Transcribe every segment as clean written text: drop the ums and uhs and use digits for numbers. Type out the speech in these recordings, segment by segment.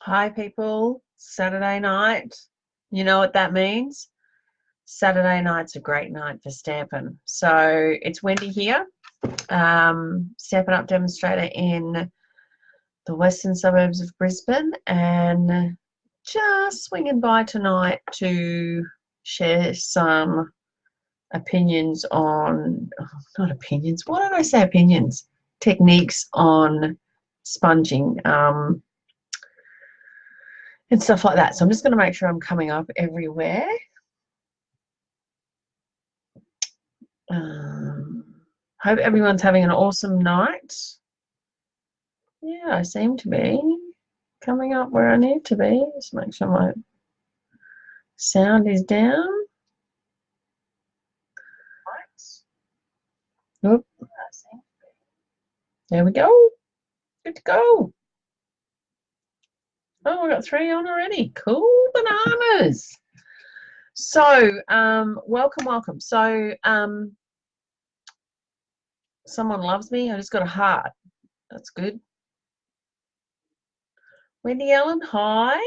Hi, people. Saturday night. You know what that means? Saturday night's a great night for Stampin'. So it's Wendy here, Stampin' Up demonstrator in the western suburbs of Brisbane, and just swinging by tonight to share some opinions on, not opinions, why did I say opinions? Techniques on sponging. And stuff like that. So I'm just going to make sure I'm coming up everywhere. Hope everyone's having an awesome night. Yeah, I seem to be coming up where I need to be. Just make sure my sound is down. Oop. There we go. Good to go. Oh, I got 3 on already. Cool bananas. So, welcome. So, someone loves me. I just got a heart. That's good. Wendy Ellen, hi.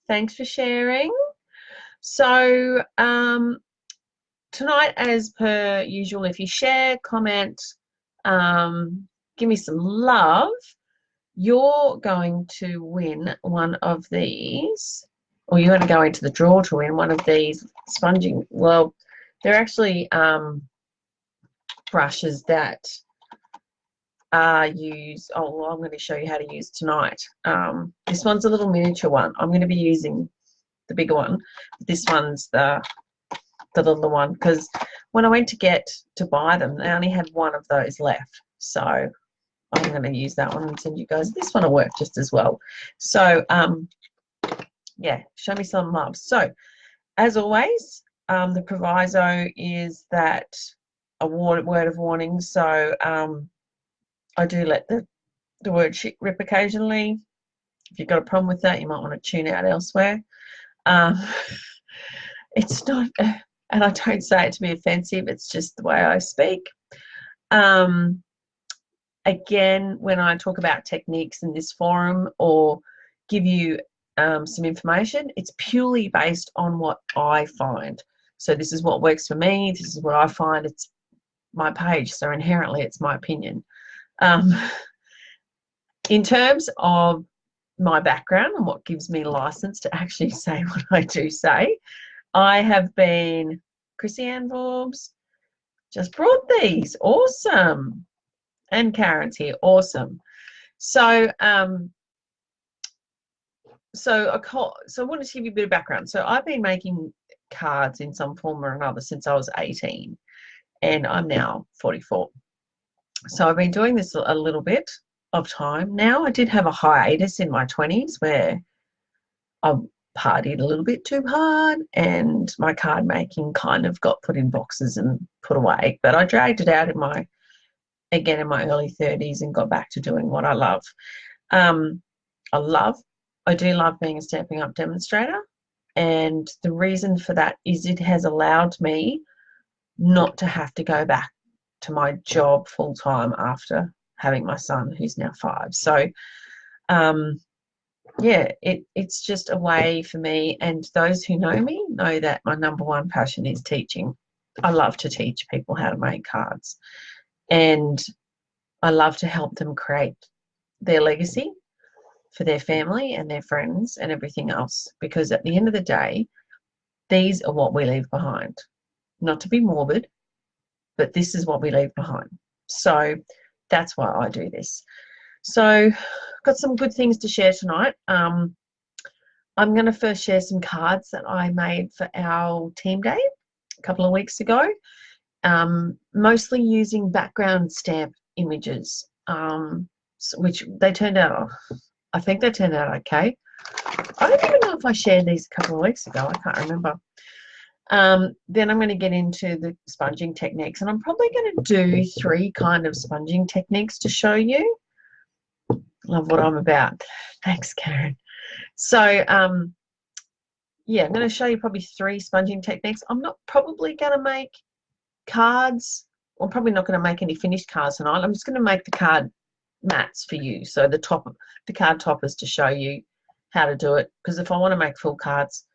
Thanks for sharing. So, tonight, as per usual, if you share, comment, give me some love, you're going to win one of these, or you're going to go into the draw to win one of these sponging. Well, they're actually brushes that are used. Oh, well, I'm going to show you how to use tonight. This one's a little miniature one. I'm going to be using the bigger one. This one's the little one, because when I went to buy them, they only had one of those left. So I'm going to use that one and send you guys. This one will work just as well. So, yeah, show me some love. So, as always, the proviso is that a word of warning. So, I do let the word shit rip occasionally. If you've got a problem with that, you might want to tune out elsewhere. It's not, and I don't say it to be offensive, it's just the way I speak. Again, when I talk about techniques in this forum or give you some information, it's purely based on what I find. So this is what works for me. This is what I find. It's my page, so inherently it's my opinion. In terms of my background and what gives me license to actually say what I do say, I have been, Chrissy Ann Vorbs just brought these. Awesome. And Karen's here. Awesome. So, so I wanted to give you a bit of background. So I've been making cards in some form or another since I was 18, and I'm now 44. So I've been doing this a little bit of time now. I did have a hiatus in my 20s where I partied a little bit too hard, and my card making kind of got put in boxes and put away. But I dragged it out in my early 30s and got back to doing what I love. I do love being a Stampin' Up demonstrator, and the reason for that is it has allowed me not to have to go back to my job full time after having my son, who's now 5. So yeah, it's just a way for me, and those who know me know that my number one passion is teaching. I love to teach people how to make cards, and I love to help them create their legacy for their family and their friends and everything else, because at the end of the day, these are what we leave behind. Not to be morbid, but this is what we leave behind. So that's why I do this. So got some good things to share tonight. I'm going to first share some cards that I made for our team day a couple of weeks ago, mostly using background stamp images, which they turned out, I think they turned out okay. I don't even know if I shared these a couple of weeks ago. I can't remember. Then I'm going to get into the sponging techniques, and I'm probably going to do 3 kind of sponging techniques to show you. Love what I'm about. Thanks, Karen. So, yeah, I'm going to show you probably 3 sponging techniques. I'm not probably going to make cards. I'm probably not going to make any finished cards tonight. I'm just going to make the card mats for you. So the card toppers to show you how to do it, because if I want to make full cards,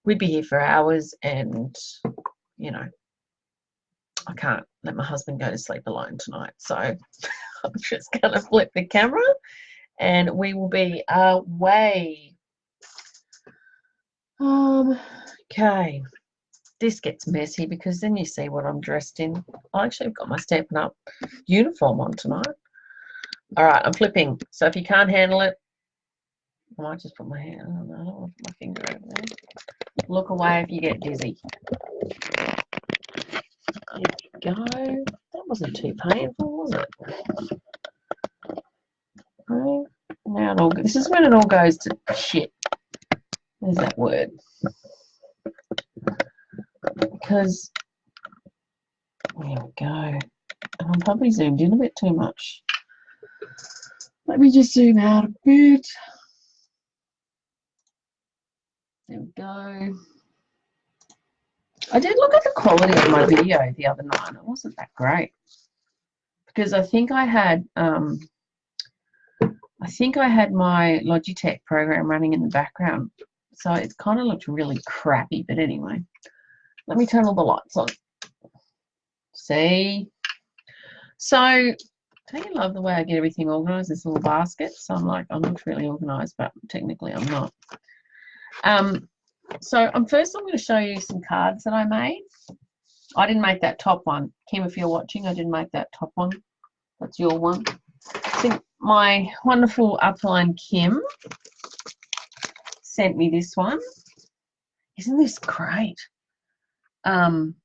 we'd be here for hours, and you know, I can't let my husband go to sleep alone tonight. So I'm just going to flip the camera and we will be away. Okay. This gets messy because then you see what I'm dressed in. I actually have got my Stampin' Up uniform on tonight. All right, I'm flipping. So if you can't handle it, I might just put my hand, I don't know, I don't want to put my finger over there. Look away if you get dizzy. There we go. That wasn't too painful, was it? Okay. Now it all, this is when it all goes to shit. There's that word. Because, there we go. And I'm probably zoomed in a bit too much. Let me just zoom out a bit. There we go. I did look at the quality of my video the other night. It wasn't that great. Because I think I had my Logitech program running in the background. So it kind of looked really crappy. But anyway, let me turn all the lights on. See? So, don't you love the way I get everything organised? This little basket. So I'm like, I look really organised, but technically I'm not. So first I'm going to show you some cards that I made. I didn't make that top one. Kim, if you're watching, I didn't make that top one. That's your one. I think my wonderful upline Kim sent me this one. Isn't this great? And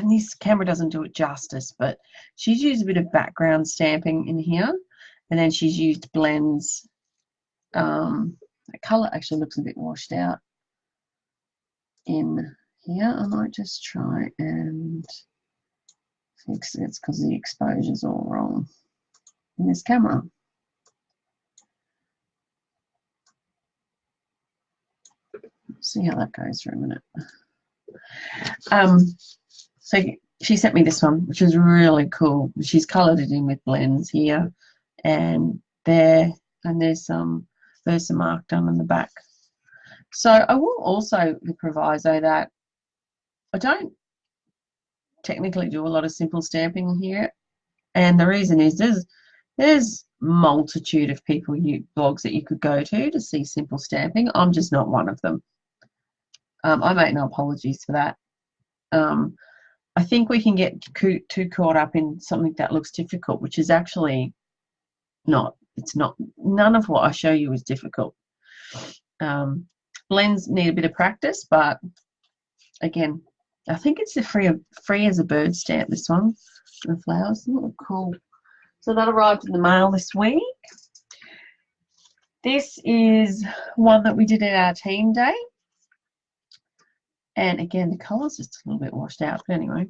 this camera doesn't do it justice, but she's used a bit of background stamping in here, and then she's used blends. The colour actually looks a bit washed out in here. I might just try and fix it. It's because the exposure's all wrong in this camera. See how that goes for a minute. So she sent me this one, which is really cool. She's coloured it in with blends here and there, and there's some Versamark done on the back. So I will also the proviso that I don't technically do a lot of simple stamping here, and the reason is there's multitude of people blogs that you could go to see simple stamping. I'm just not one of them. I make no apologies for that. I think we can get too caught up in something that looks difficult, which is actually not. It's not. None of what I show you is difficult. Blends need a bit of practice, but again, I think it's the free as a bird stamp, this one. The flowers look cool. So that arrived in the mail this week. This is one that we did at our team day. And again, the colour's just a little bit washed out, but anyway,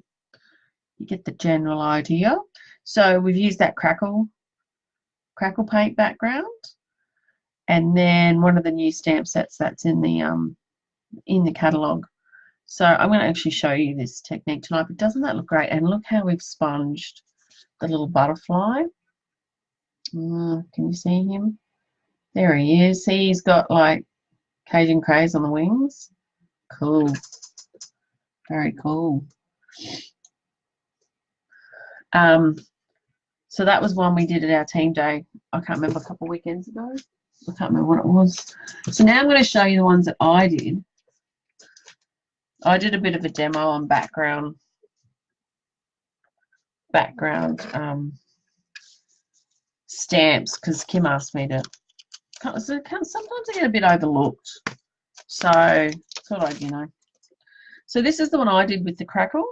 you get the general idea. So we've used that crackle paint background, and then one of the new stamp sets that's in the catalogue. So I'm going to actually show you this technique tonight, but doesn't that look great? And look how we've sponged the little butterfly. Can you see him? There he is. See, he's got like Cajun craze on the wings. Cool. Very cool. So that was one we did at our team day. I can't remember, a couple of weekends ago. I can't remember what it was. So now I'm going to show you the ones that I did. I did a bit of a demo on background stamps because Kim asked me to. Sometimes I get a bit overlooked. So I thought I'd, So this is the one I did with the crackle.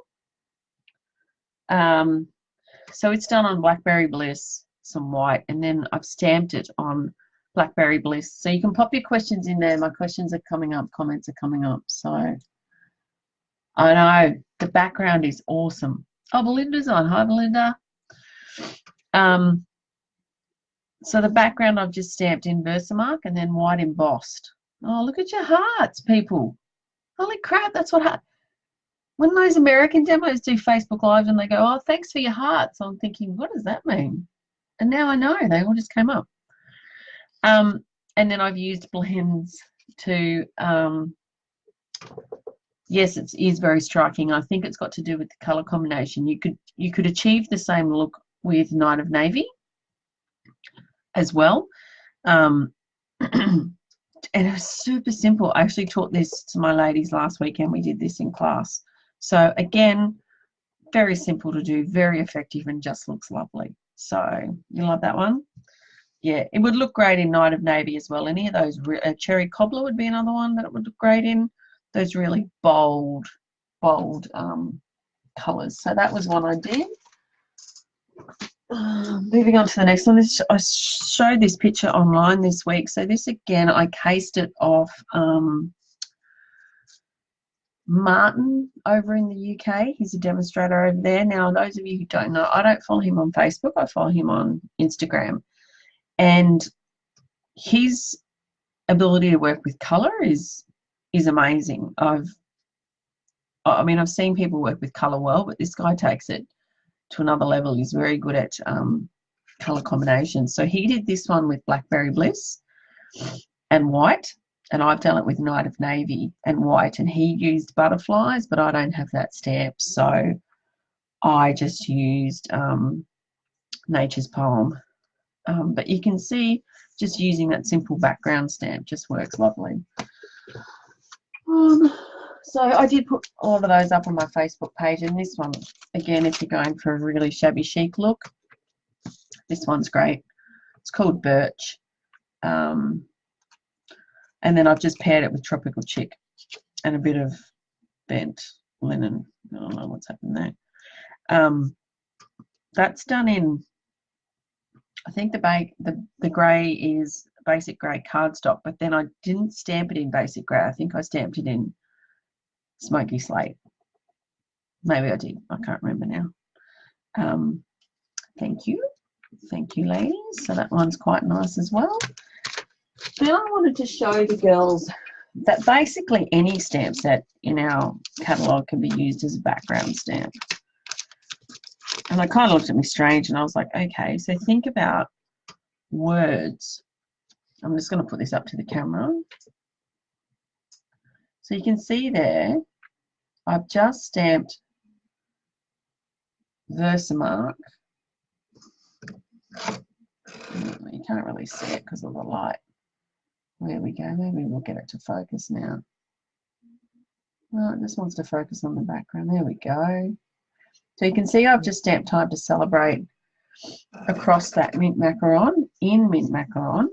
So it's done on Blackberry Bliss, some white, and then I've stamped it on Blackberry Bliss. So you can pop your questions in there. My questions are coming up, comments are coming up. So I know the background is awesome. Oh, Belinda's on. Hi, Belinda. So the background I've just stamped in Versamark and then white embossed. Oh, look at your hearts, people. Holy crap, that's what when those American demos do Facebook Live and they go, oh, thanks for your hearts, I'm thinking, what does that mean? And now I know, they all just came up. And then I've used blends to, yes, it is very striking. I think it's got to do with the color combination. You could achieve the same look with Night of Navy as well. And it was super simple. I actually taught this to my ladies last weekend. We did this in class. So again, very simple to do, very effective, and just looks lovely. So you love that one? Yeah, it would look great in Night of Navy as well. Any of those, Cherry Cobbler would be another one that it would look great in. Those really bold colours. So that was one I did. Moving on to the next one. I showed this picture online this week. So this, again, I cased it off Martin over in the UK. He's a demonstrator over there. Now, those of you who don't know, I don't follow him on Facebook. I follow him on Instagram. And his ability to work with colour is amazing. I've seen people work with colour well, but this guy takes it to another level. He's very good at colour combinations. So he did this one with Blackberry Bliss and white, and I've done it with Night of Navy and white, and he used butterflies, but I don't have that stamp, so I just used Nature's Poem. But you can see just using that simple background stamp just works lovely. So I did put all of those up on my Facebook page, and this one, again, if you're going for a really shabby chic look, this one's great. It's called Birch. And then I've just paired it with Tropical Chick and a bit of bent linen. I don't know what's happened there. That's done in, I think the grey is basic grey cardstock, but then I didn't stamp it in basic grey. I think I stamped it in Smoky Slate. Maybe I did. I can't remember now. Thank you. Thank you, ladies. So that one's quite nice as well. Then I wanted to show the girls that basically any stamp set in our catalogue can be used as a background stamp. And I kind of looked at me strange, and I was like, okay, so think about words. I'm just going to put this up to the camera. So you can see there, I've just stamped Versamark. You can't really see it because of the light. There we go. Maybe we'll get it to focus now. No, it just wants to focus on the background. There we go. So you can see I've just stamped Time to Celebrate across that mint macaron, in mint macaron,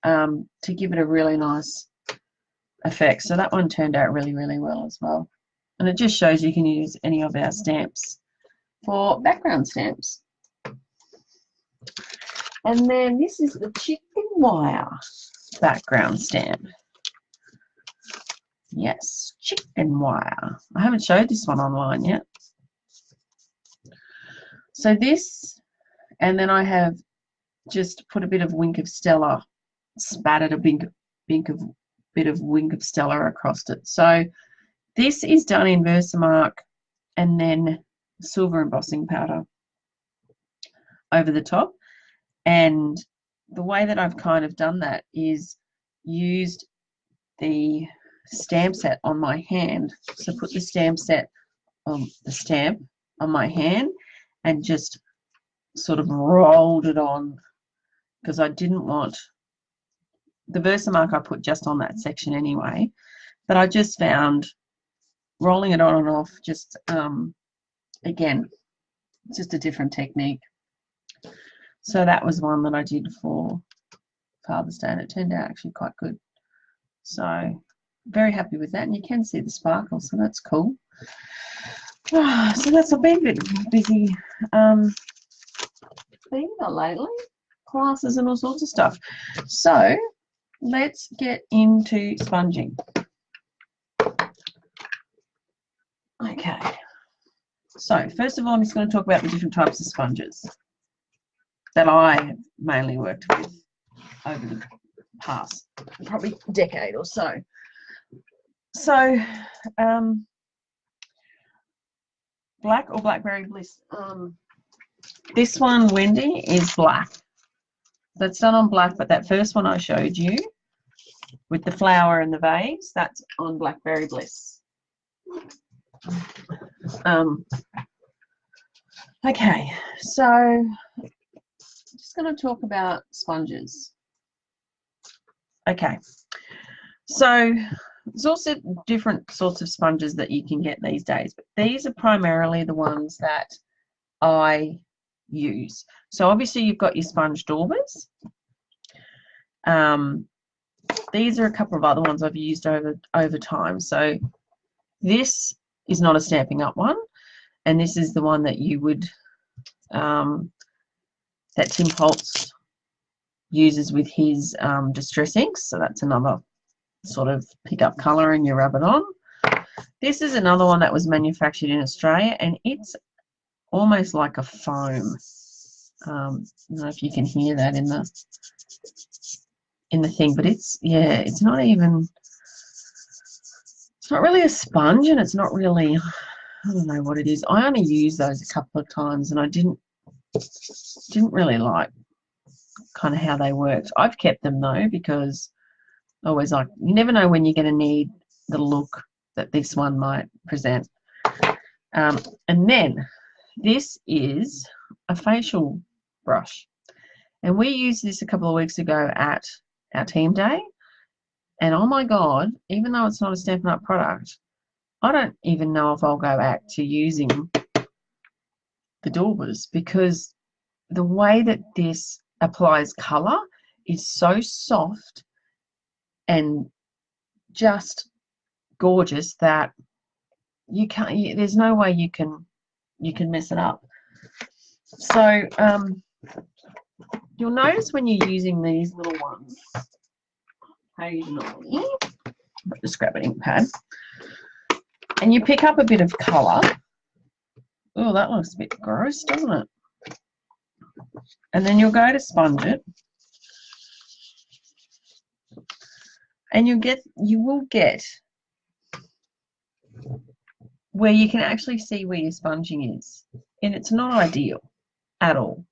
to give it a really nice effect. So that one turned out really, really well as well. And it just shows you can use any of our stamps for background stamps. And then this is the chicken wire background stamp. Yes, chicken wire. I haven't showed this one online yet. So this, and then I have just put a bit of Wink of Stella, spattered a bit of Wink of Stella across it. So this is done in Versamark and then silver embossing powder over the top. And the way that I've kind of done that is used the stamp set on my hand. So put the stamp on my hand and just sort of rolled it on, because I didn't want the Versamark I put just on that section anyway, but I just found rolling it on and off just again, just a different technique. So that was one that I did for Father's Day, and it turned out actually quite good. So very happy with that, and you can see the sparkle, so that's cool. So that's a bit busy thing lately, classes and all sorts of stuff. So let's get into sponging. Okay, so first of all, I'm just going to talk about the different types of sponges that I have mainly worked with over the past probably decade or so. So black or Blackberry Bliss. This one, Wendy, is black. That's done on black, but that first one I showed you with the flower and the vase, that's on Blackberry Bliss. Okay, so I'm just going to talk about sponges. Okay, so there's also different sorts of sponges that you can get these days, but these are primarily the ones that I use. So obviously you've got your sponge daubers. These are a couple of other ones I've used over time. So this is not a Stampin' Up one, and this is the one that you would that Tim Holtz uses with his distress inks. So that's another sort of pick up colour and you rub it on. This is another one that was manufactured in Australia, and it's almost like a foam. I don't know if you can hear that in the thing, but it's not really a sponge, and it's not really, I don't know what it is. I only used those a couple of times, and I didn't really like kind of how they worked. I've kept them though, because I always like, you never know when you're going to need the look that this one might present. And then this is a facial brush, and we used this a couple of weeks ago at our team day, and oh my god, even though it's not a Stampin' Up product, I don't even know if I'll go back to using the daubers, because the way that this applies colour is so soft and just gorgeous that you can't, there's no way you can mess it up. So you'll notice when you're using these little ones, occasionally, just grab an ink pad, and you pick up a bit of colour. Oh, that looks a bit gross, doesn't it? And then you'll go to sponge it, and you will get where you can actually see where your sponging is, and it's not ideal at all,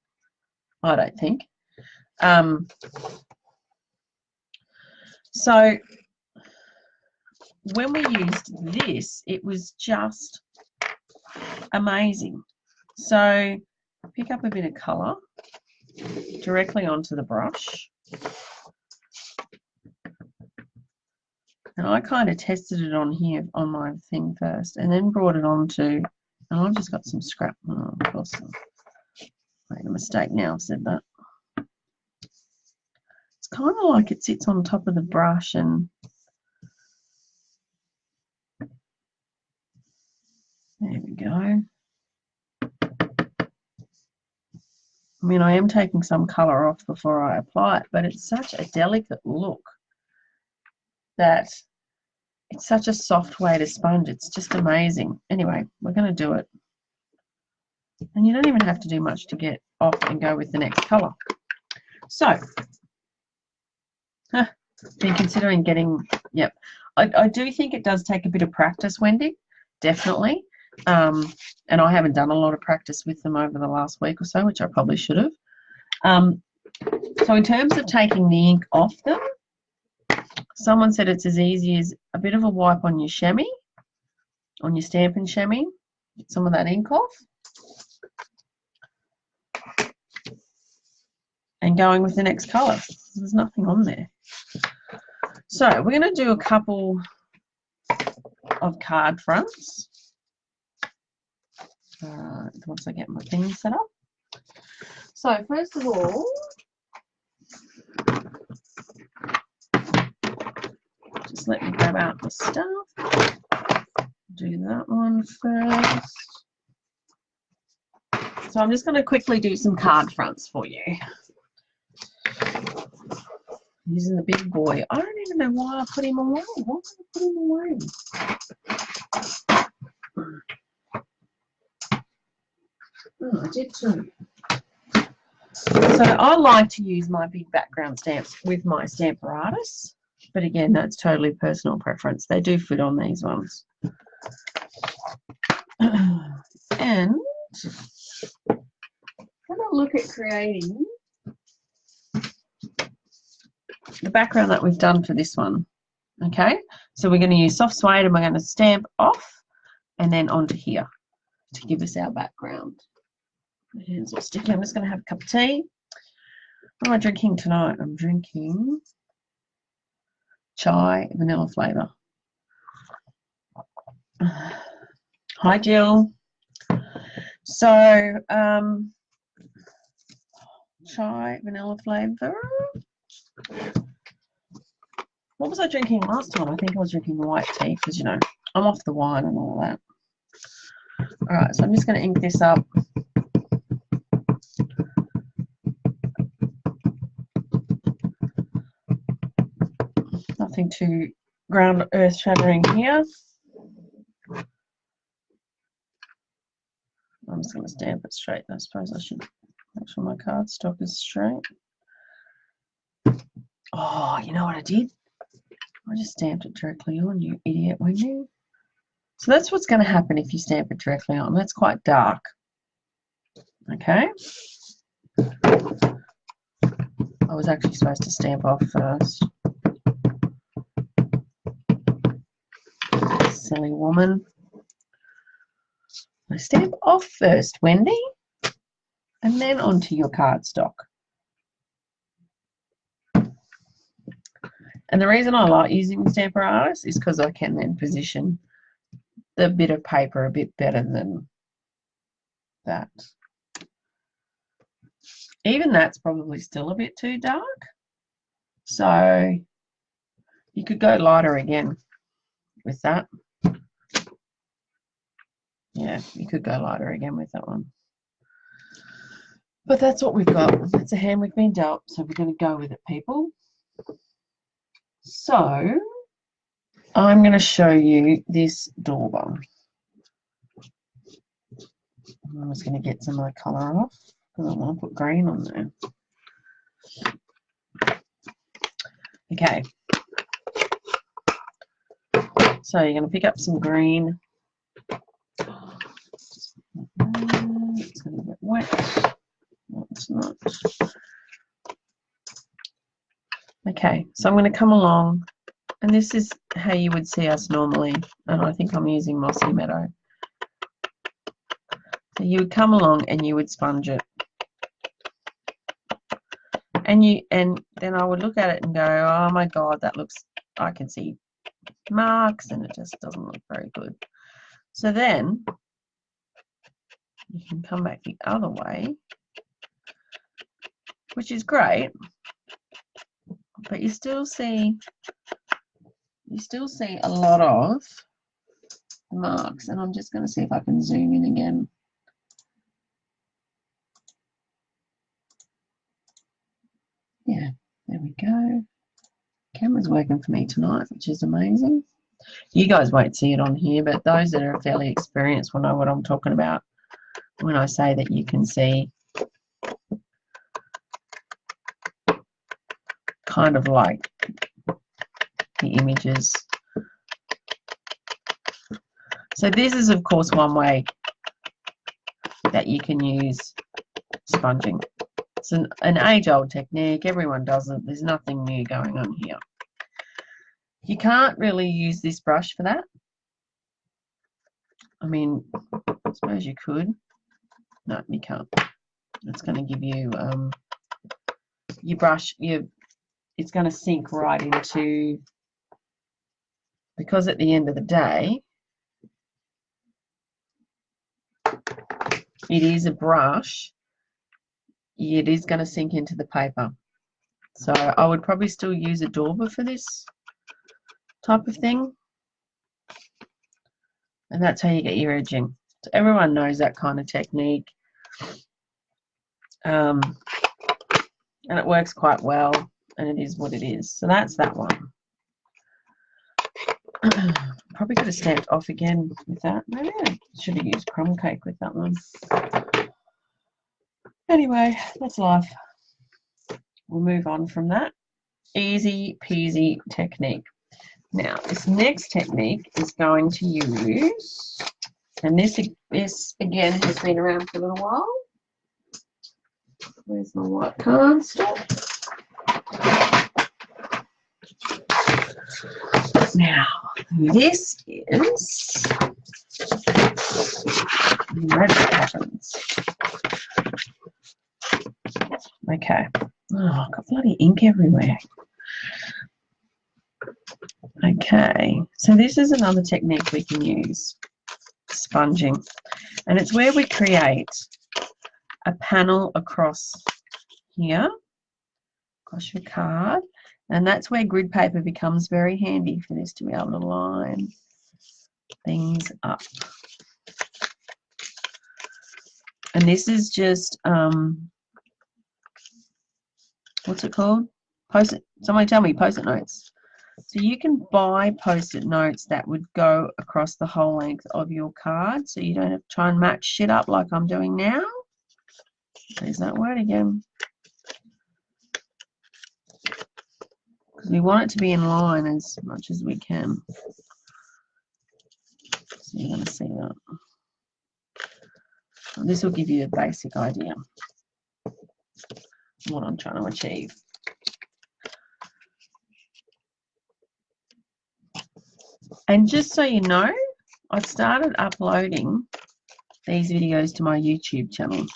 I don't think. So when we used this, it was just amazing. So pick up a bit of colour directly onto the brush, and I kind of tested it on here on my thing first, and then brought it onto, and I've just got some scrap. Oh, of course, I made a mistake now. I've said that. It's kind of like it sits on top of the brush, and there we go. I mean, I am taking some colour off before I apply it, but it's such a delicate look that it's such a soft way to sponge. It's just amazing. Anyway, we're going to do it. And you don't even have to do much to get off and go with the next colour. So, been considering getting, yep. I do think it does take a bit of practice, Wendy, definitely. And I haven't done a lot of practice with them over the last week or so, which I probably should have. So in terms of taking the ink off them, someone said it's as easy as a bit of a wipe on your chamois, on your Stampin' chamois, get some of that ink off, and going with the next colour. There's nothing on there. So we're going to do a couple of card fronts once I get my thing set up. So first of all, just let me grab out the stuff. Do that one first. So I'm just going to quickly do some card fronts for you. Using the big boy. I don't even know why I put him away. Why did I put him away? Oh, I did too. So I like to use my big background stamps with my Stamparatus, but again, that's totally personal preference. They do fit on these ones. And I'm going to look at creating the background that we've done for this one. Okay, so we're going to use soft suede and we're going to stamp off and then onto here to give us our background. My hands all sticky. I'm just going to have a cup of tea. What am I drinking tonight? I'm drinking chai, vanilla flavour. Hi, Jill. So, chai, vanilla flavour. What was I drinking last time? I think I was drinking white tea because, you know, I'm off the wine and all that. All right, so I'm just going to ink this up. Nothing too ground earth shattering here. I'm just going to stamp it straight. I suppose I should make sure my cardstock is straight. Oh, you know what I did? I just stamped it directly on, you idiot, weren't you? So that's what's going to happen if you stamp it directly on. That's quite dark. Okay. I was actually supposed to stamp off first. Silly woman. I stamp off first, Wendy, and then onto your cardstock. And the reason I like using the Stamper Artist is because I can then position the bit of paper a bit better than that. Even that's probably still a bit too dark. So you could go lighter again with that. Yeah, you could go lighter again with that one. But that's what we've got. It's a hand we've been dealt, so we're going to go with it, people. So I'm going to show you this dauber. I'm just going to get some of the colour off because I want to put green on there. Okay. So you're going to pick up some green. It's going to get wet. No, it's not. Okay, so I'm going to come along, and this is how you would see us normally, and I think I'm using Mossy Meadow. So you would come along and you would sponge it. And then I would look at it and go, oh my God, that looks, I can see marks and it just doesn't look very good. So then you can come back the other way, which is great, but you still see a lot of marks. And I'm just going to see if I can zoom in again. Yeah, there we go. Camera's working for me tonight, which is amazing. You guys won't see it on here, but those that are fairly experienced will know what I'm talking about when I say that you can see kind of like the images. So this is, of course, one way that you can use sponging. It's an age-old technique. Everyone does it. There's nothing new going on here. You can't really use this brush for that. I mean, I suppose you could. No, you can't. It's going to give you your brush. It's going to sink right into, because at the end of the day, it is a brush. It is going to sink into the paper. So I would probably still use a dauber for this type of thing. And that's how you get your edging. So everyone knows that kind of technique. And it works quite well. And it is what it is. So that's that one. Probably could have stamped off again with that. Maybe I should have used crumb cake with that one. Anyway, that's life. We'll move on from that. Easy peasy technique. Now, this next technique is going to use, and this again has been around for a little while. Where's my white cardstock? Now, this is red patterns. Okay. Oh, I've got bloody ink everywhere. Okay, so this is another technique we can use, sponging. And it's where we create a panel across here, across your card. And that's where grid paper becomes very handy for this, to be able to line things up. And this is just, what's it called? Post-it. Somebody tell me, post-it notes. So you can buy post-it notes that would go across the whole length of your card, so you don't have to try and match shit up like I'm doing now. There's that word again. Because we want it to be in line as much as we can. So you're going to see that. And this will give you a basic idea of what I'm trying to achieve. And just so you know, I've started uploading these videos to my YouTube channel.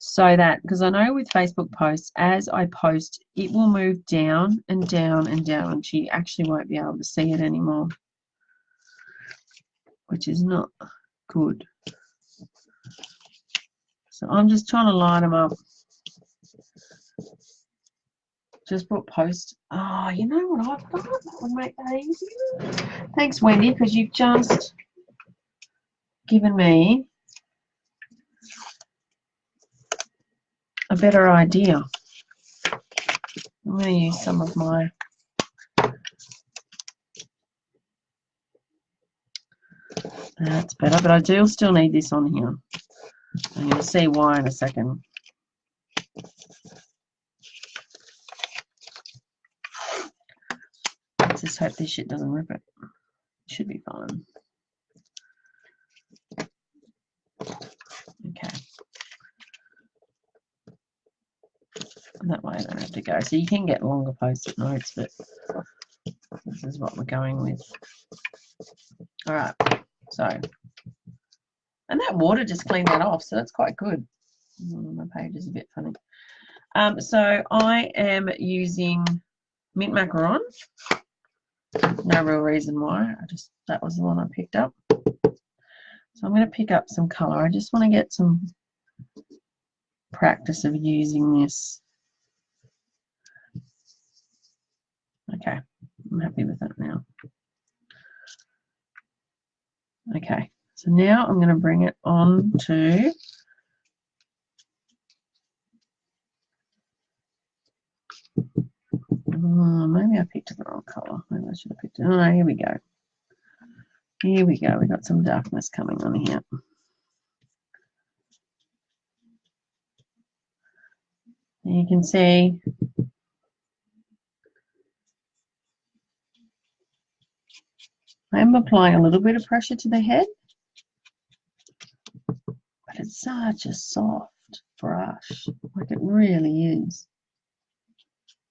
So that, because I know with Facebook posts, as I post, it will move down and down and down until you actually won't be able to see it anymore, which is not good. So I'm just trying to line them up. Just put post. Oh, you know what I've done? That would make that easier. Thanks, Wendy, because you've just given me a better idea. I'm going to use some of my that's better, but I do still need this on here. I'm going to see why in a second. Let's just hope this shit doesn't rip it. Should be fine. Okay. And that way I don't have to go. So you can get longer post-it notes, but this is what we're going with. All right. So, and that water just cleaned that off, so that's quite good. My page is a bit funny. So I am using mint macaron. No real reason why. That was the one I picked up. So I'm going to pick up some color. I just want to get some practice of using this. Okay, I'm happy with that now. Okay, so now I'm going to bring it on to maybe I picked the wrong color. Maybe I should have picked it. Oh, here we go. Here we go. We got some darkness coming on here. You can see I'm applying a little bit of pressure to the head, but it's such a soft brush, like it really is.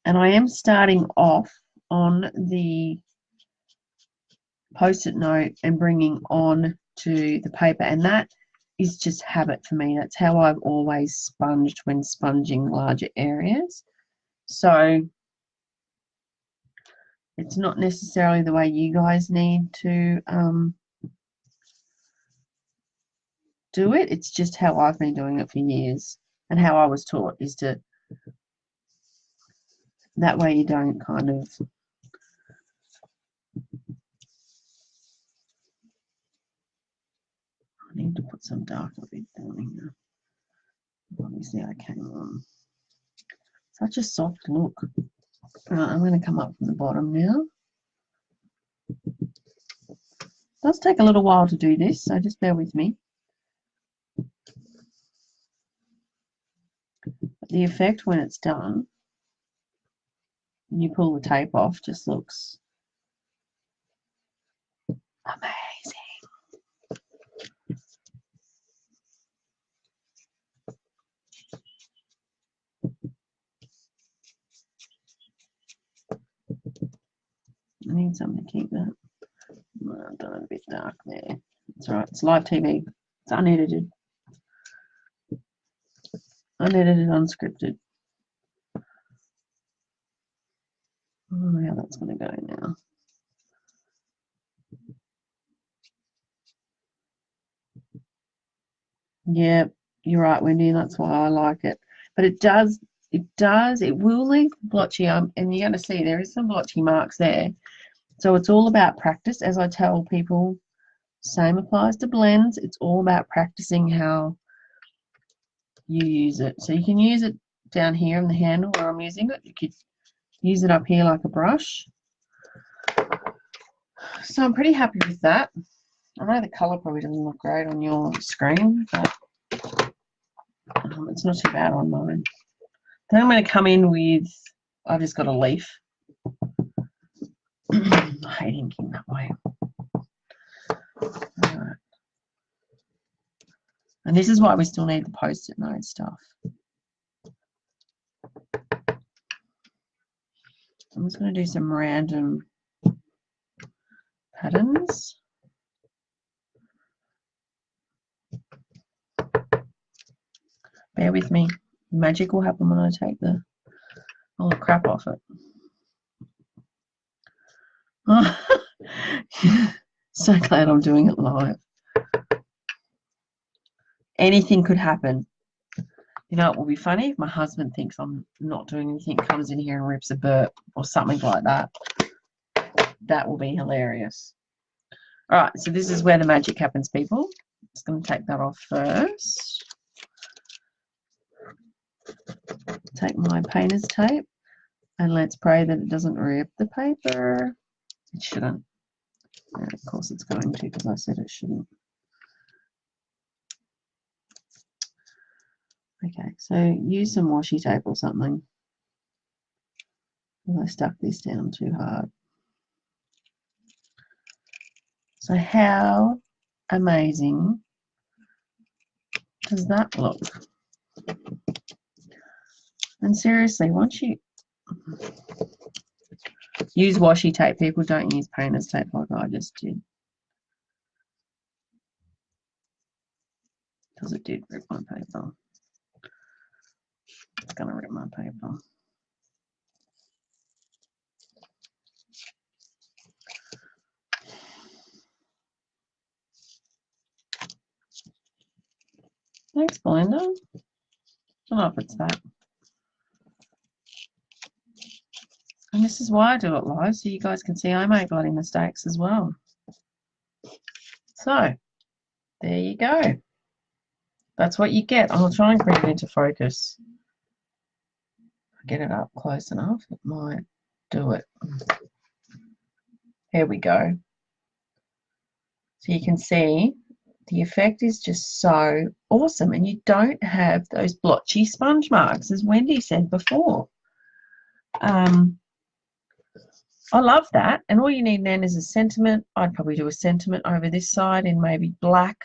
And I am starting off on the post-it note and bringing on to the paper, and that is just habit for me. That's how I've always sponged when sponging larger areas. So it's not necessarily the way you guys need to do it. It's just how I've been doing it for years, and how I was taught is to, that way you don't kind of I need to put some darker bit down here. Obviously I came on. Such a soft look. Right, I'm going to come up from the bottom now. It does take a little while to do this, so just bear with me. But the effect when it's done, and you pull the tape off, just looks amazing. I need something to keep that. I've done it a bit dark there. It's all right. It's live TV. It's unedited. Unedited, unscripted. I don't know how that's going to go now. Yeah, you're right, Wendy. That's why I like it. But it will leave blotchy. And you're going to see there is some blotchy marks there. So it's all about practice. As I tell people, same applies to blends. It's all about practicing how you use it. So you can use it down here in the handle where I'm using it. You could use it up here like a brush. So I'm pretty happy with that. I know the colour probably doesn't look great on your screen, but it's not too bad on mine. Then I'm going to come in with, I've just got a leaf. I hate inking that way. Right. And this is why we still need the post-it note stuff. I'm just going to do some random patterns. Bear with me. Magic will happen when I take all the crap off it. So glad I'm doing it live. Anything could happen. You know, it will be funny if my husband thinks I'm not doing anything, comes in here and rips a burp or something like that. That will be hilarious. All right, so this is where the magic happens, people. Just going to take that off first. Take my painter's tape and let's pray that it doesn't rip the paper. It shouldn't. And of course it's going to because I said it shouldn't. Okay, so use some washi tape or something. I stuck this down too hard. So how amazing does that look? And seriously, once you use washi tape, people don't use painter's tape like I just did. Because it did rip my paper. It's going to rip my paper. Thanks, Belinda. I don't know if it's that. And this is why I do it live, so you guys can see I make bloody mistakes as well. So, there you go. That's what you get. I'll try and bring it into focus. Get it up close enough. It might do it. Here we go. So you can see the effect is just so awesome, and you don't have those blotchy sponge marks, as Wendy said before. I love that, and all you need then is a sentiment. I'd probably do a sentiment over this side in maybe black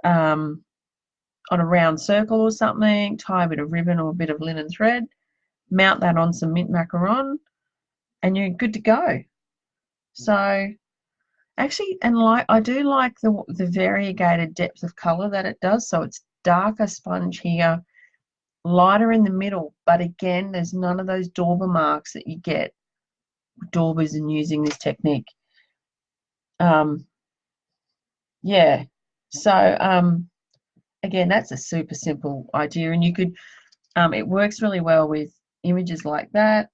on a round circle or something, tie a bit of ribbon or a bit of linen thread, mount that on some mint macaron, and you're good to go. So actually, and I do like the variegated depth of colour that it does. So it's darker sponge here, lighter in the middle, but again, there's none of those dauber marks that you get with daubers and using this technique. Yeah, so again, that's a super simple idea, and you could, it works really well with images like that,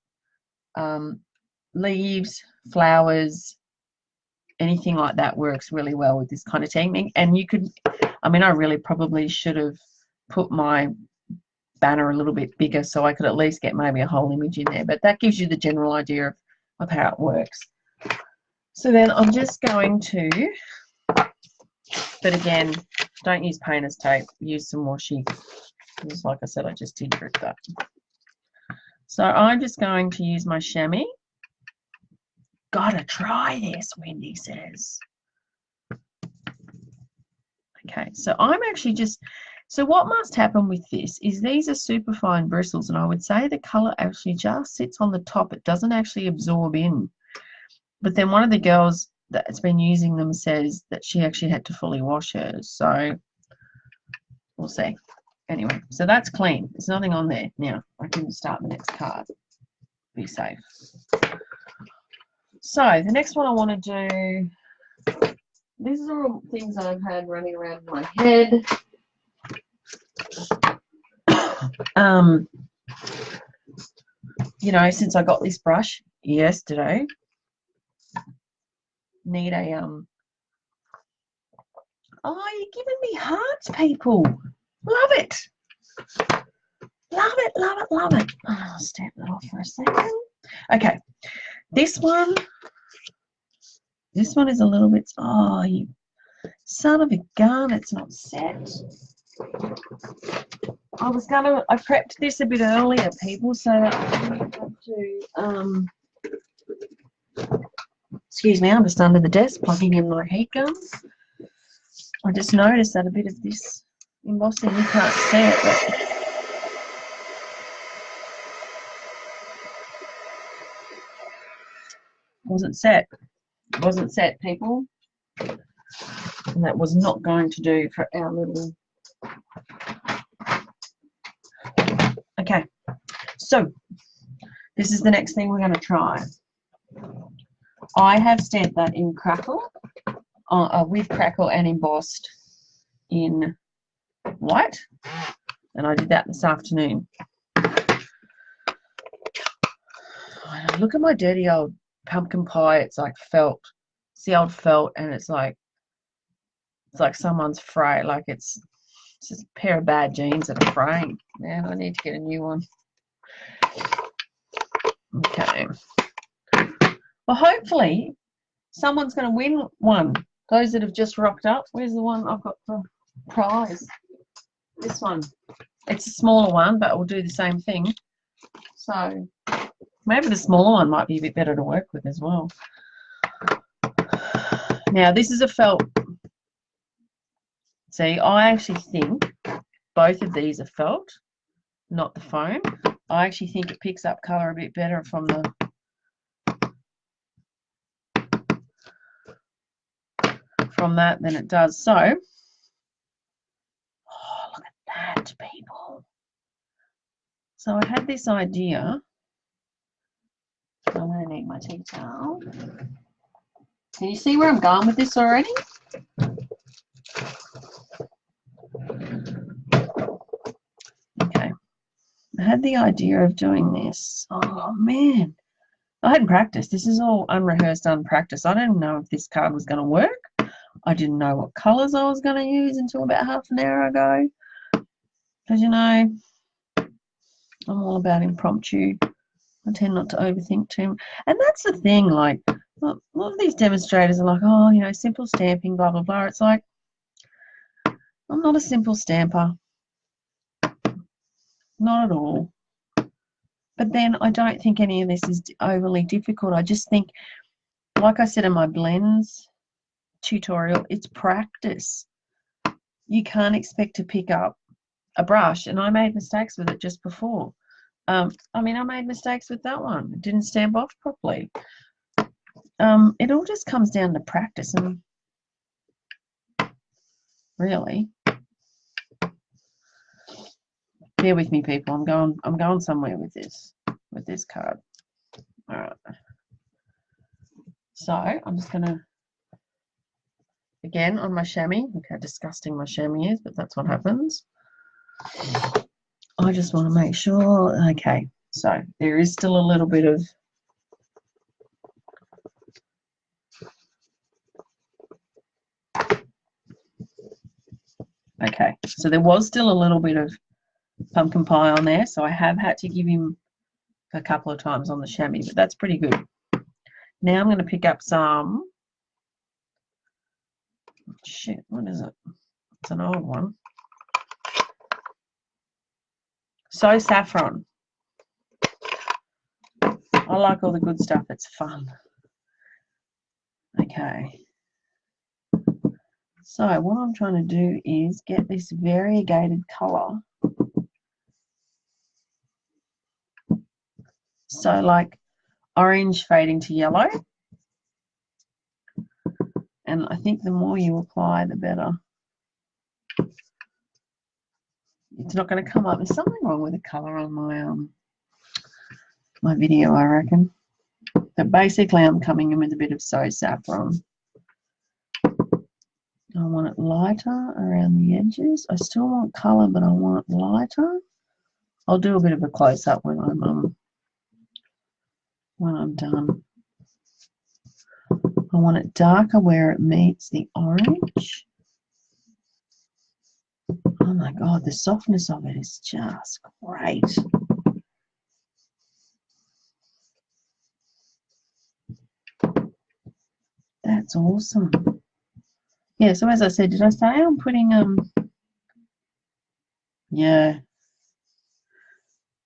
leaves, flowers, anything like that works really well with this kind of technique. And you could, I mean, I really probably should have put my banner a little bit bigger so I could at least get maybe a whole image in there, but that gives you the general idea of how it works. So then I'm just going to, but again, don't use painter's tape, use some washi, because like I said, I just did rip that. So I'm just going to use my chamois. Gotta try this, Wendy says. Okay, so I'm actually just, so what must happen with this is these are super fine bristles, and I would say the colour actually just sits on the top. It doesn't actually absorb in. But then one of the girls that's been using them says that she actually had to fully wash hers. So we'll see. Anyway, so that's clean. There's nothing on there. Now I can start the next card. Be safe. So the next one I want to do, these are all things I've had running around in my head. You know, since I got this brush yesterday, need a oh, you're giving me hearts, people. Love it. Love it, love it, love it. Oh, I'll stamp that off for a second. Okay, this one is a little bit, oh, you son of a gun, it's not set. I prepped this a bit earlier, people, so that I didn't have to, excuse me, I'm just under the desk plugging in my heat gun. I just noticed that a bit of this embossing you can't see it, but wasn't set. It wasn't set, people. And that was not going to do for our little... Okay, so this is the next thing we're going to try. I have stamped that in crackle, with crackle and embossed in white, and I did that this afternoon. Look at my dirty old pumpkin pie. It's like felt. It's the old felt, and it's like someone's frayed. Like it's just a pair of bad jeans that are fraying. Man, I need to get a new one. Okay. Well, hopefully someone's going to win one. Those that have just rocked up. Where's the one I've got for prize? This one. It's a smaller one, but we'll do the same thing. So maybe the smaller one might be a bit better to work with as well. Now, this is a felt. See, I actually think both of these are felt, not the foam. I actually think it picks up colour a bit better from that than it does. So, oh, look at that, people. So I had this idea. I'm going to need my tea towel. Can you see where I'm going with this already? Okay. I had the idea of doing this. Oh, man. I hadn't practiced. This is all unrehearsed, unpracticed. I didn't know if this card was going to work. I didn't know what colours I was going to use until about half an hour ago. Because, you know, I'm all about impromptu. I tend not to overthink too much. And that's the thing, like, a lot of these demonstrators are like, oh, you know, simple stamping, blah, blah, blah. It's like, I'm not a simple stamper. Not at all. But then I don't think any of this is overly difficult. I just think, like I said in my blends tutorial, it's practice. You can't expect to pick up a brush, and I made mistakes with it just before. I mean, I made mistakes with that one. It didn't stamp off properly. It all just comes down to practice, and really, bear with me, people. I'm going somewhere with this card. All right. So I'm just gonna, again, on my chamois. Look how disgusting my chamois is, but that's what happens. I just want to make sure. Okay, so there is still a little bit of okay, so there was still a little bit of pumpkin pie on there, so I have had to give him a couple of times on the chamois, but that's pretty good. Now I'm going to pick up some, shit, what is it? It's an old one. So Saffron. I like all the good stuff. It's fun. Okay. So what I'm trying to do is get this variegated colour. So like orange fading to yellow. And I think the more you apply, the better. It's not going to come up. There's something wrong with the colour on my video, I reckon. But basically, I'm coming in with a bit of So Saffron. I want it lighter around the edges. I still want colour, but I want it lighter. I'll do a bit of a close-up when I'm done. I want it darker where it meets the orange. Oh my God, the softness of it is just great. That's awesome. Yeah, so as I said, did I say I'm putting yeah.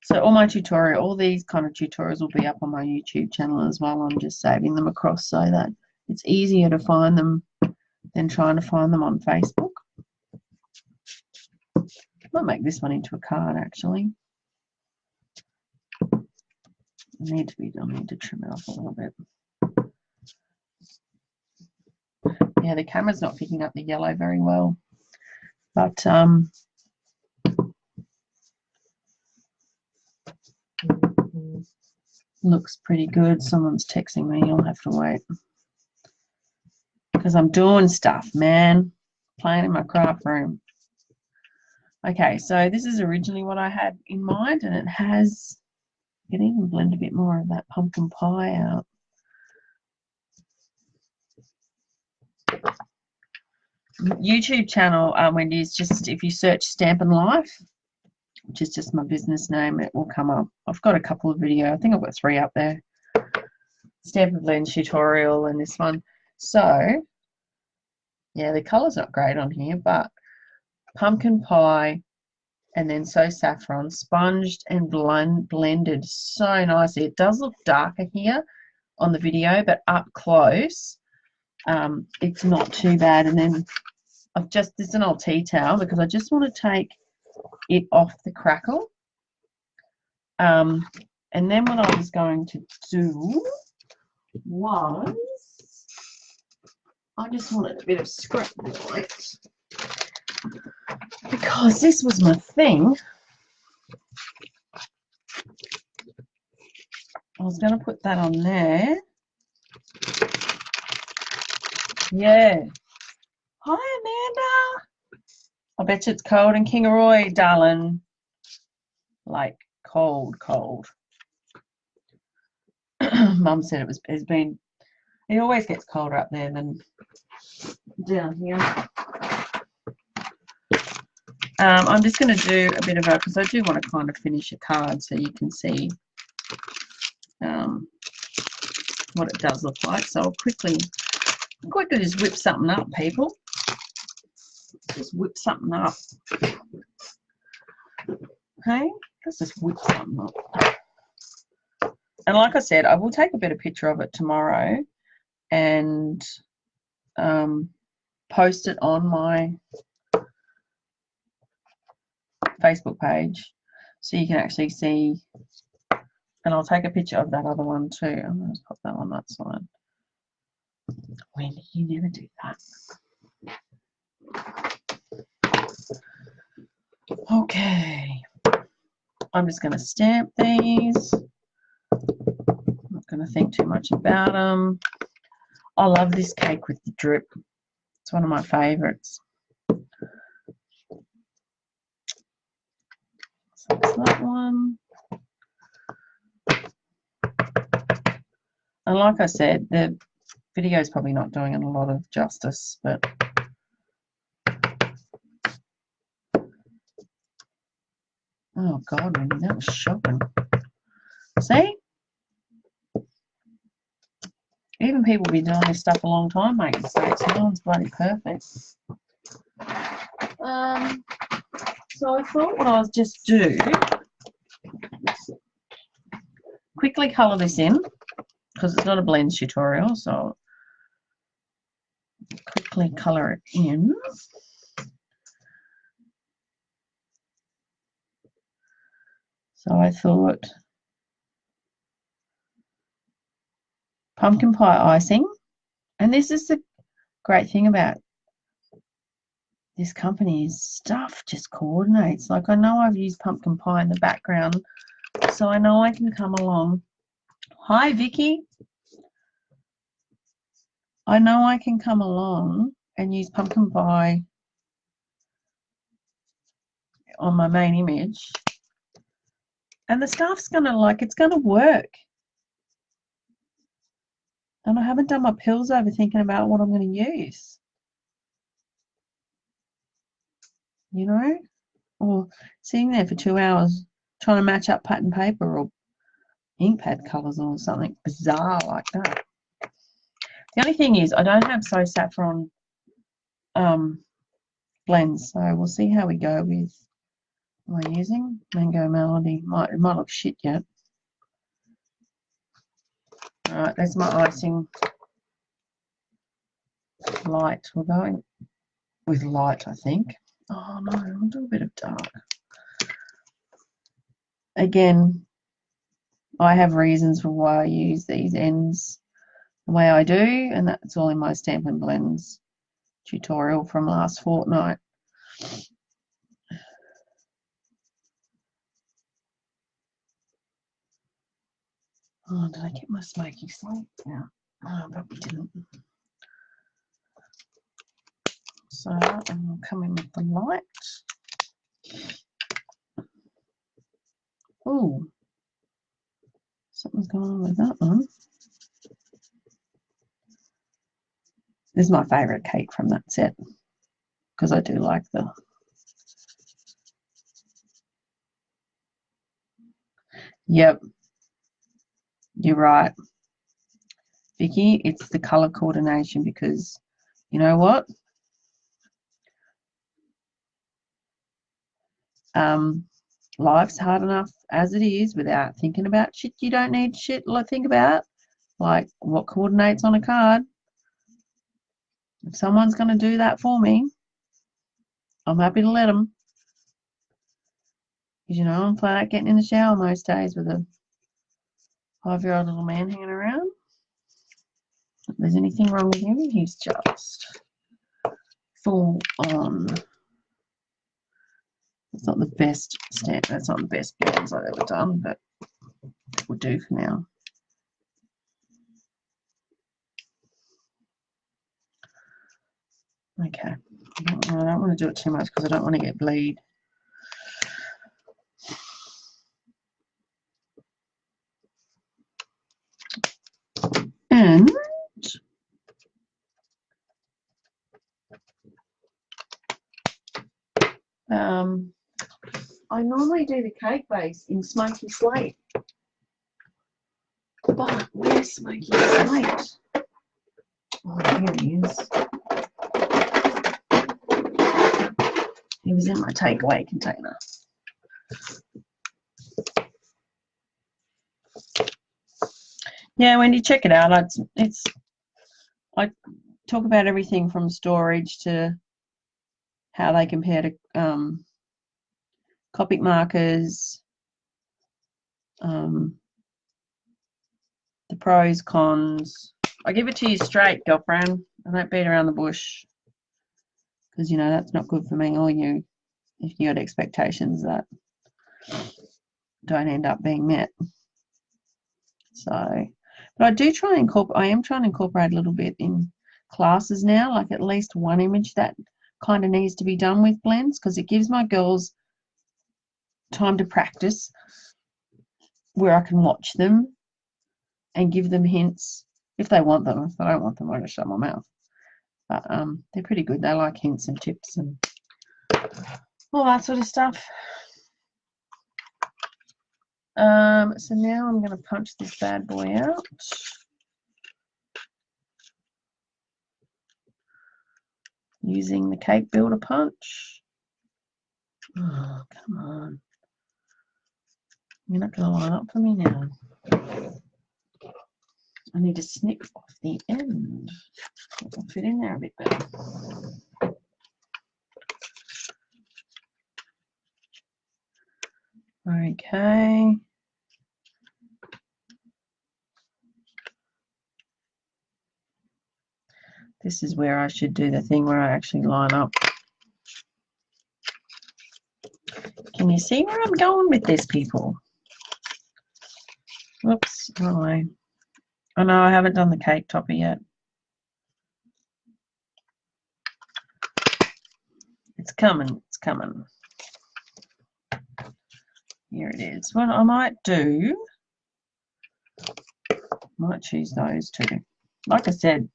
So all these kind of tutorials will be up on my YouTube channel as well. I'm just saving them across so that it's easier to find them than trying to find them on Facebook. I might make this one into a card actually. I need to trim it off a little bit. Yeah, the camera's not picking up the yellow very well, but looks pretty good. Someone's texting me. You'll have to wait because I'm doing stuff, man. Playing in my craft room. Okay, so this is originally what I had in mind, and it has. You can even blend a bit more of that pumpkin pie out. YouTube channel, Wendy, is just if you search Stampin' Life, which is just my business name, it will come up. I've got a couple of videos. I think I've got 3 up there. Stampin' Blend tutorial and this one. So, yeah, the colour's not great on here, but pumpkin pie and then So Saffron, sponged and blended so nicely. It does look darker here on the video, but up close, it's not too bad. And then this is an old tea towel because I just want to take it off the crackle. And then what I was going to do was I just wanted a bit of scrap white because this was my thing. I was going to put that on there. Yeah. Hi, Amanda. I bet you it's cold in Kingaroy, darling. Like cold. Mum said it always gets colder up there than down here. I'm just going to do a bit of because I do want to kind of finish a card so you can see what it does look like. So I'll quickly just whip something up, people. Just whip something up. Okay, let's just whip something up. And like I said, I will take a better picture of it tomorrow and post it on my Facebook page so you can actually see. And I'll take a picture of that other one too. I'm going to pop that on that side. When you never do that. Okay. I'm just going to stamp these. I'm not going to think too much about them. I love this cake with the drip. It's one of my favourites. So that's that one. And like I said, the video is probably not doing it a lot of justice, but oh God, Wendy, that was shocking. See? Even people be doing this stuff a long time, making mistakes. No one's bloody perfect. So I thought what I was just do, quickly colour this in, because it's not a blends tutorial, so quickly colour it in. So I thought pumpkin pie icing, and this is great thing about this company is stuff just coordinates. Like, I know I've used pumpkin pie in the background, so I know I can come along. Hi, Vicky. I know I can come along and use pumpkin pie on my main image, and the stuff's gonna, like, it's gonna work. And I haven't done my pills over thinking about what I'm going to use, you know, or sitting there for 2 hours trying to match up pattern paper or ink pad colours or something bizarre like that. The only thing is I don't have So Saffron blends, so we'll see how we go with what am I using. Mango Melody. It might look shit yet. Alright, there's my icing light. We're going with light, I think. Oh no, I'll do a bit of dark. Again, I have reasons for why I use these ends the way I do, and that's all in my Stampin' Blends tutorial from last fortnight. Oh, did I get my smoky slate? Yeah, no, I probably didn't. So I'm coming with the light. Oh, something's going on with that one. This is my favourite cake from that set because I do like the. Yep, you're right, Vicky. It's the colour coordination because you know what? Life's hard enough as it is without thinking about shit you don't need shit to think about, like what coordinates on a card. If someone's going to do that for me, I'm happy to let them. Because, you know, I'm flat out getting in the shower most days with a 5-year-old little man hanging around. If there's anything wrong with him, he's just full on. It's not the best stamp. That's not the best blends I've ever done, but it will do for now. Okay. I don't want to do it too much because I don't want to get bleed. And I normally do the cake base in Smoky Slate. But where's Smoky Slate? Oh, here he is. He was in my takeaway container. Yeah, Wendy, check it out. I talk about everything from storage to how they compare to Copic markers, the pros, cons. I give it to you straight, girlfriend. I don't beat around the bush because, you know, that's not good for me or you if you got expectations that don't end up being met. So, but I do try and incorporate, I am trying to incorporate a little bit in classes now, like at least one image that kind of needs to be done with blends because it gives my girls time to practice where I can watch them and give them hints if they want them. If they don't want them, I just shut my mouth. But they're pretty good. They like hints and tips and all that sort of stuff. So now I'm going to punch this bad boy out. Using the cake builder punch. Oh, come on. You're not going to line up for me now. I need to snip off the end. It'll fit in there a bit better. Okay. This is where I should do the thing where I actually line up. Can you see where I'm going with this, people? Whoops, wrong way. Oh no, I haven't done the cake topper yet. It's coming, it's coming. Here it is. What I might do, might choose those two. Like I said,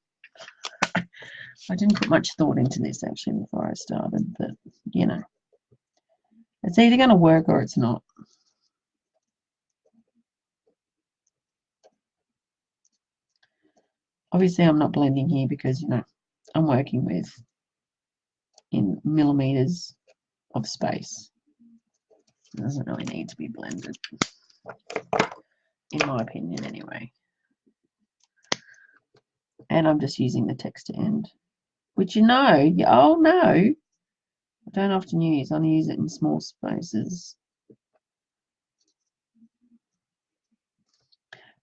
I didn't put much thought into this actually before I started, but you know, it's either going to work or it's not. Obviously, I'm not blending here because, you know, I'm working with in millimeters of space. It doesn't really need to be blended, in my opinion anyway. And I'm just using the texture end, which you all know, I don't often use. I only use it in small spaces.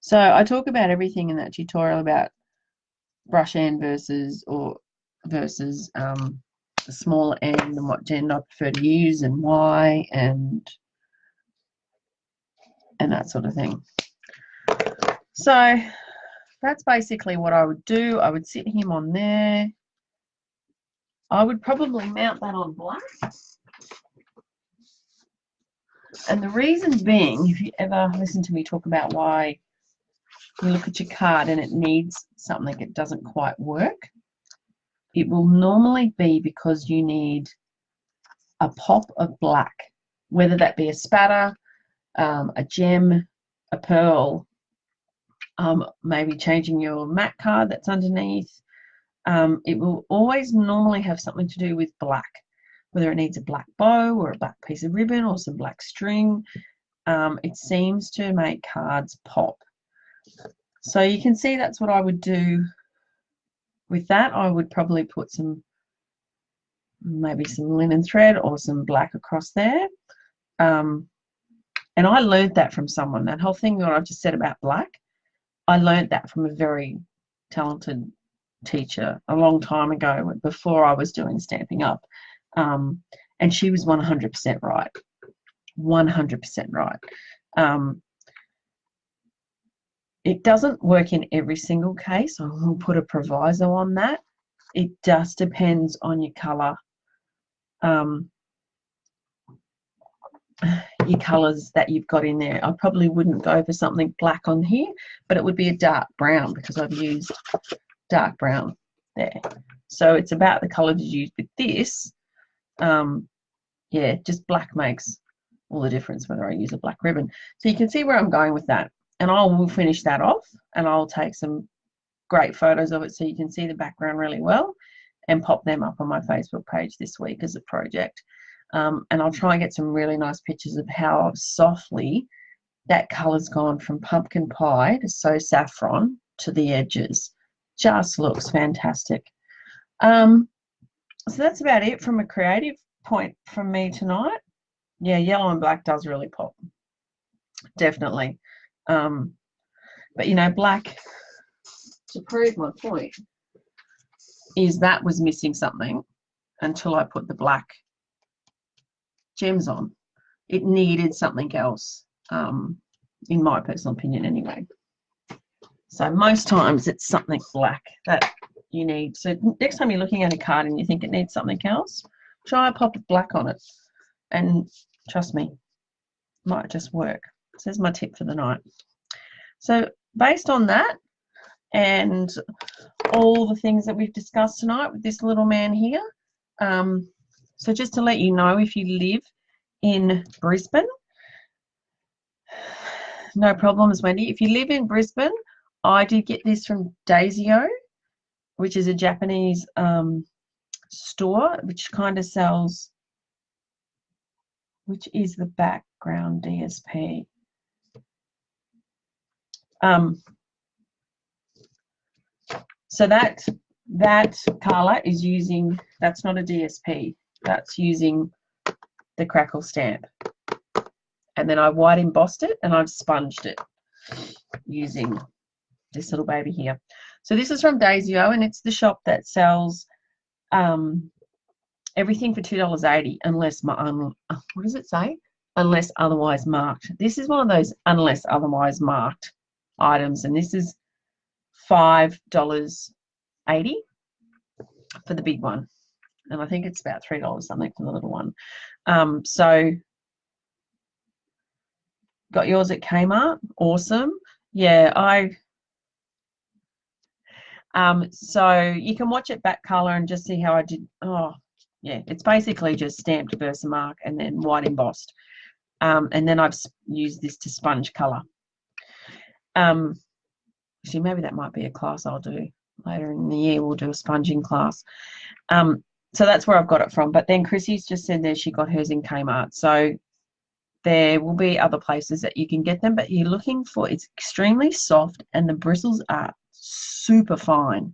So I talk about everything in that tutorial about brush end versus the smaller end and what end I prefer to use and why and that sort of thing. So that's basically what I would do. I would sit him on there. I would probably mount that on black. And the reason being, if you ever listen to me talk about why you look at your card and it needs something that doesn't quite work, it will normally be because you need a pop of black, whether that be a spatter, a gem, a pearl, maybe changing your matte card that's underneath. It will always normally have something to do with black, whether it needs a black bow or a black piece of ribbon or some black string. It seems to make cards pop. So you can see that's what I would do with that. I would probably put maybe some linen thread or some black across there. And I learned that from someone. That whole thing that I've just said about black, I learned that from a very talented teacher a long time ago before I was doing Stampin' Up. And she was 100% right. 100% right. It doesn't work in every single case. I will put a proviso on that. It just depends on your colour. Your colours that you've got in there. I probably wouldn't go for something black on here, but it would be a dark brown because I've used dark brown there. So it's about the colours you use with this. Yeah, just black makes all the difference whether I use a black ribbon. So you can see where I'm going with that. And I will finish that off and I'll take some great photos of it so you can see the background really well and pop them up on my Facebook page this week as a project. And I'll try and get some really nice pictures of how softly that colour's gone from pumpkin pie to so saffron to the edges. Just looks fantastic. So that's about it from a creative point from me tonight. Yeah, yellow and black does really pop. Definitely. But, you know, black, to prove my point, is that was missing something until I put the black gems on. It needed something else, in my personal opinion anyway. So most times it's something black that you need. So next time you're looking at a card and you think it needs something else, try a pop of black on it. And trust me, it might just work. So there's my tip for the night. So based on that and all the things that we've discussed tonight with this little man here, so just to let you know, if you live in Brisbane, no problems, Wendy. If you live in Brisbane, I did get this from Daisyo, which is a Japanese store, which kind of sells, which is the background DSP. So that colour is using, that's not a DSP, that's using the crackle stamp. And then I white embossed it and I've sponged it using this little baby here. So this is from Daisy-O, and it's the shop that sells everything for $2.80 unless what does it say? Unless otherwise marked. This is one of those unless otherwise marked items, and this is $5.80 for the big one, and I think it's about $3 something for the little one. So got yours at Kmart. Awesome. Yeah, so you can watch it back color and just see how I did. Oh, yeah, it's basically just stamped Versamark and then white embossed. And then I've used this to sponge color. Actually, maybe that might be a class I'll do later in the year. We'll do a sponging class. So that's where I've got it from. But then Chrissy's just said there she got hers in Kmart. So there will be other places that you can get them, but you're looking for, it's extremely soft and the bristles are super fine.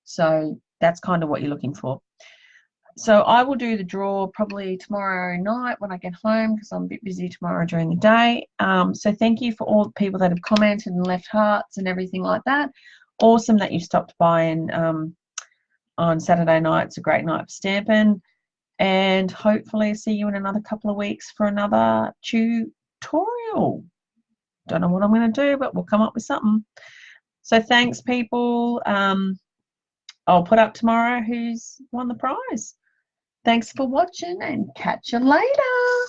So that's kind of what you're looking for. So I will do the draw probably tomorrow night when I get home because I'm a bit busy tomorrow during the day. So thank you for all the people that have commented and left hearts and everything like that. Awesome that you stopped by and on Saturday night. It's a great night for stamping. And hopefully see you in another couple of weeks for another tutorial. Don't know what I'm going to do, but we'll come up with something. So thanks, people. I'll put up tomorrow who's won the prize. Thanks for watching and catch you later.